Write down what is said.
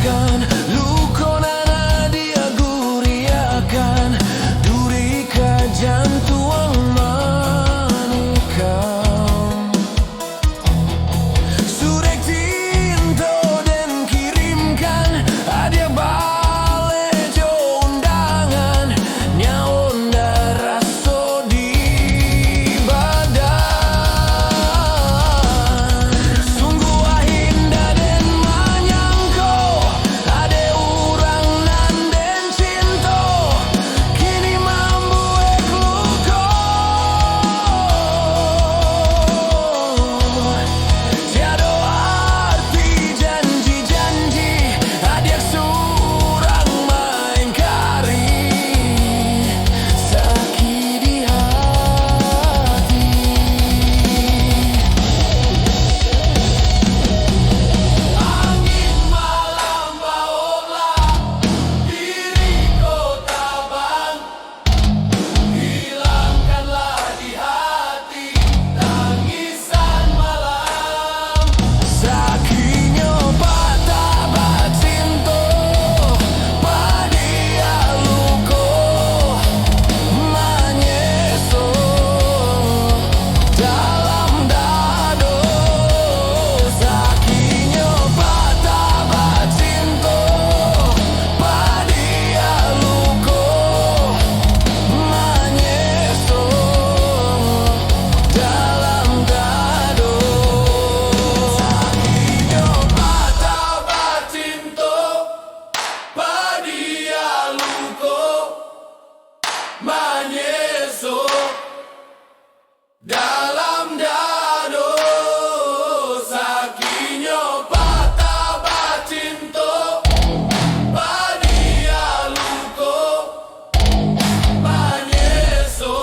akan Lukona dia guriakan Duri kajan tuang manikam Surek tinto dan kirimkan hadiah balejo undangan Nyaonda raso di badan Sungguh ahinda den manyangko ade urang nan den cinto Kini mambu ekluko Tiado arti janji-janji hadiah surang main kari Sakit di hati Angin malam bawalah diriku tabang Hilangkanlah di hati tangisan malam Sakinyo patah batinto padia luko Manyeso dalam dado Sakinyo patah batinto padia luko Manyeso dalam dado Sakinyo patah batinto padia luko Manyeso dalam dado Sakinyo patah batinto padia luko Manyeso